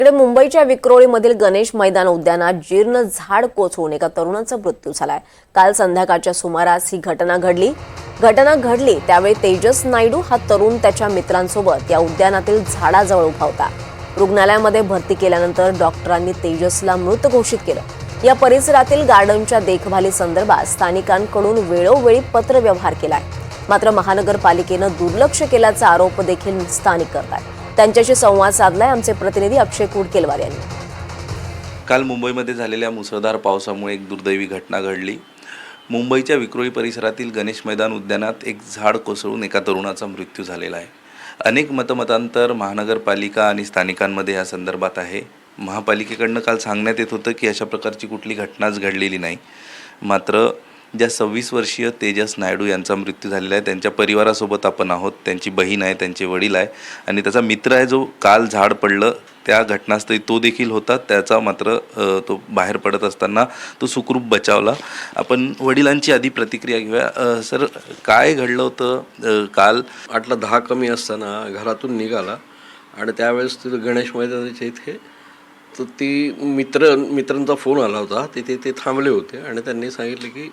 इकडे मुंबईच्या विक्रोळीमधील गणेश मैदान उद्यानात जीर्ण झाड कोसळून एका तरुणाचा मृत्यू झालाय। काल संध्याकाळच्या सुमारास ही घटना घडली त्यावेळी तेजस नायडू हा तरुण त्याच्या मित्रांसोबत या उद्यानातील झाडाजवळ उभा होता। रुग्णालयामध्ये भरती केल्यानंतर डॉक्टरांनी तेजसला मृत घोषित केलं। या परिसरातील गार्डनच्या देखभाली संदर्भात स्थानिकांकडून वेळोवेळी पत्रव्यवहार केलाय, मात्र महानगरपालिकेनं दुर्लक्ष केल्याचा आरोप देखील स्थानिक करतात। त्यांच्याशी संवाद साधलाय आमचे प्रतिनिधी अक्षय कुडकेलवार यांनी। काल मुंबईमध्ये झालेल्या मुसळधार पावसामुळे एक दुर्दैवी घटना घडली। मुंबईच्या विक्रोळी परिसरातील गणेश मैदान उद्यानात एक झाड कोसळून एका तरुणाचा मृत्यू झालेला आहे। अनेक मतमतांतर महानगरपालिका आणि स्थानिकांमध्ये या संदर्भात आहे। महापालिकेकडनं काल सांगण्यात येत होतं की अशा प्रकारची कुठली घटनाच घडलेली नाही, मात्र ज्या 26 वर्षीय तेजस नायडू यांचा मृत्यू झालेला आहे त्यांच्या परिवारासोबत आपण आहोत। त्यांची बहीण आहे, त्यांचे वडील आहे आणि त्याचा मित्र आहे जो काल झाड पडलं त्या घटनास्थळी तो देखील होता। त्याचा मात्र तो बाहेर पडत असताना तो सुखरूप बचावला। आपण वडिलांची आधी प्रतिक्रिया घेऊया। सर, काय घडलं होतं काल? 8:10 कमी असताना घरातून निघाला आणि त्यावेळेस तिथं गणेश मैदानाच्या इथे तर मित्रांचा फोन आला होता। तिथे ते थांबले होते आणि त्यांनी सांगितले की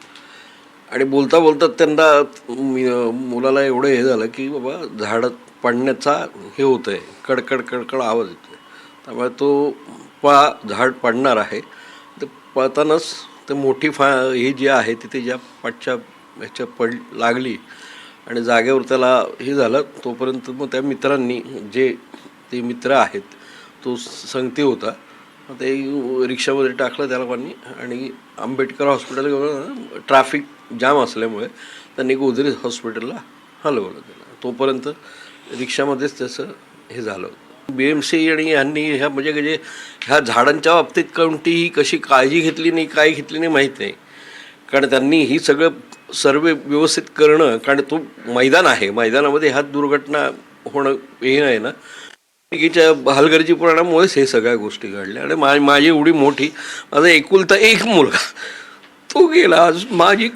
आणि बोलता बोलता त्यांना मुलाला एवढं हे झालं की बाबा झाड पडण्याचा हे होतं आहे, कडकड कडकड आवाज येतो आहे, त्यामुळे तो झाड पडणार आहे। ते पळतानाच ते मोठी ही जी आहे तिथे ज्या पाठच्या ह्याच्या लागली आणि जागेवर त्याला हे झालं। तोपर्यंत मग त्या मित्रांनी जे ते मित्र आहेत तो संगती होता, ते रिक्षामध्ये टाकलं त्याला पाणी आणि आंबेडकर हॉस्पिटल घेऊन ट्रॅफिक जाम असल्यामुळे त्यांनी गोदरेज हॉस्पिटलला हलवलं त्याला। तोपर्यंत रिक्षामध्येच त्याचं हे झालं। BMC आणि ह्यांनी ह्या झाडांच्या बाबतीत कोणतीही कशी काळजी घेतली नाही, काय घेतली नाही माहीत नाही, कारण त्यांनी ही सगळं सर्वे व्यवस्थित करणं, कारण तो मैदान आहे, मैदानामध्ये ह्या दुर्घटना होणं हे नाही ना, हलगर्जीपणामुळेच हे सगळ्या गोष्टी घडल्या। आणि माझी एवढी मोठी, माझा एकुलता एक मुलगा तो गेला, आज माझी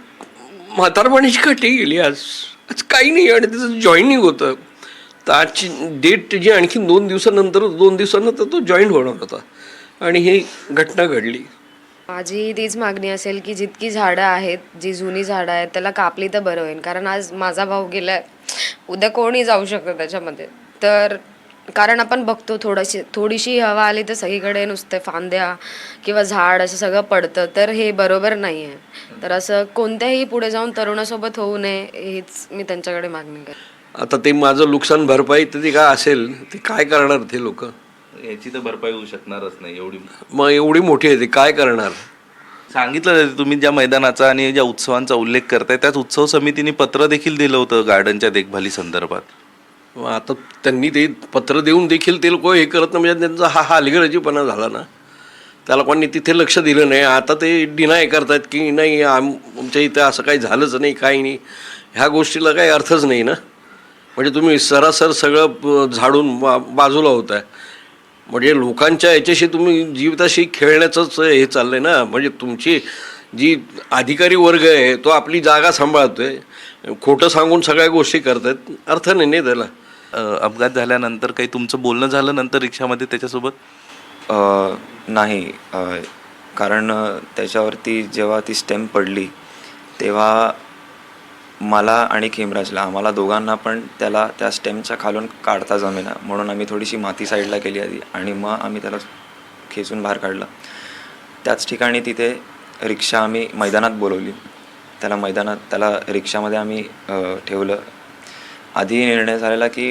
म्हातारपणीची काठी गेली, आज काही नाही। आणि त्याचं जॉईनिंग होतं, तर आजची डेट जी आणखी 2 दिवसानंतर तो जॉईन होणार होता आणि ही घटना घडली। माझी तीच मागणी असेल की जितकी झाडं आहेत, जी जुनी झाडं आहेत त्याला कापली तर बरं होईल, कारण आज माझा भाऊ गेलाय, उद्या कोणी जाऊ शकतं त्याच्यामध्ये। तर कारण आपण बघतो थोडीशी हवा आली तर सगळीकडे नुसते फांद्या किंवा झाड असं सगळं पडतं, तर हे बरोबर नाही आहे। तर असं कोणत्याही पुढे जाऊन तरुणासोबत होऊ नये हीच मी त्यांच्याकडे मागणी करेन। आता ते माझं नुकसान भरपाई तर ती काय असेल, ते काय करणार ते लोक? याची तर भरपाई होऊ शकणारच नाही, एवढी मोठी आहे, ते काय करणार? सांगितलं तुम्ही ज्या मैदानाचा आणि ज्या उत्सवांचा उल्लेख करताय त्याच उत्सव समितीने पत्र देखील दिलं होतं गार्डनच्या देखभाली संदर्भात। आता त्यांनी ते पत्र देऊन देखील ते लोक हे करत नाही, म्हणजे त्यांचा हा हलगर्जीपणा झाला ना, त्या लोकांनी तिथे लक्ष दिलं नाही। आता ते डिनाय करतात की नाही आमच्या इथे असं काही झालंच नाही, काही नाही। ह्या गोष्टीला काही अर्थच नाही ना, म्हणजे तुम्ही सरासर सगळं झाडून बाजूला होत आहे, म्हणजे लोकांच्या याच्याशी तुम्ही जीविताशी खेळण्याचंच हे चाललंय ना। म्हणजे तुमची जी अधिकारी वर्ग आहे तो आपली जागा सांभाळतोय, खोटं सांगून सगळ्या गोष्टी करतात, अर्थ नाही त्याला। अपघात झाल्यानंतर काही तुमचं बोलणं झालं नंतर रिक्षामध्ये त्याच्यासोबत? नाही, कारण त्याच्यावरती जेव्हा ती स्टेम पडली तेव्हा मला आणि खेमराजला, आम्हाला दोघांना पण त्याला त्या स्टेमच्या खालून काढता जमेना, म्हणून आम्ही थोडीशी माती साईडला केली आधी आणि मग आम्ही त्याला खेचून बाहेर काढलं। त्याच ठिकाणी तिथे रिक्षा आम्ही मैदानात बोलवली, त्याला रिक्षामध्ये आम्ही ठेवलं। आधी निर्णय झालेला की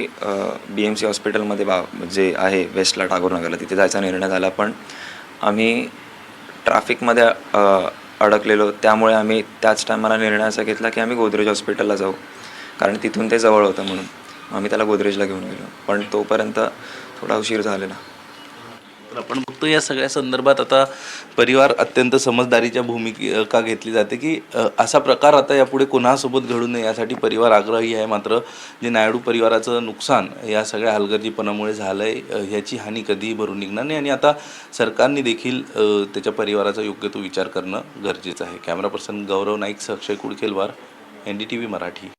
BMC हॉस्पिटलमध्ये जे आहे वेस्टला टागोरनगरला तिथे जायचा निर्णय झाला, पण आम्ही ट्रॅफिकमध्ये अडकलेलो, त्यामुळे आम्ही त्याच टायमाला निर्णय असा घेतला की आम्ही गोदरेज हॉस्पिटलला जाऊ, कारण तिथून ते जवळ होतं, म्हणून आम्ही त्याला गोदरेजला घेऊन गेलो, पण तोपर्यंत थोडा उशीर झालेला। आपण बघतो या सगळ्या संदर्भात आता परिवार अत्यंत समजदारीच्या भूमिका घेतली जाते की असा प्रकार आता यापुढे कोणासोबत घडू नये यासाठी परिवार आग्रही आहे। मात्र जे नायडू परिवाराचं नुकसान या सगळ्या हलगर्जीपणामुळे झालं आहे ह्याची हानी कधीही भरून निघणार नाही आणि आता सरकारने देखील त्याच्या परिवाराचा योग्य तो विचार करणं गरजेचं आहे। कॅमेरा पर्सन गौरव नाईक, अक्षय कुडकेलवार, NDTV मराठी।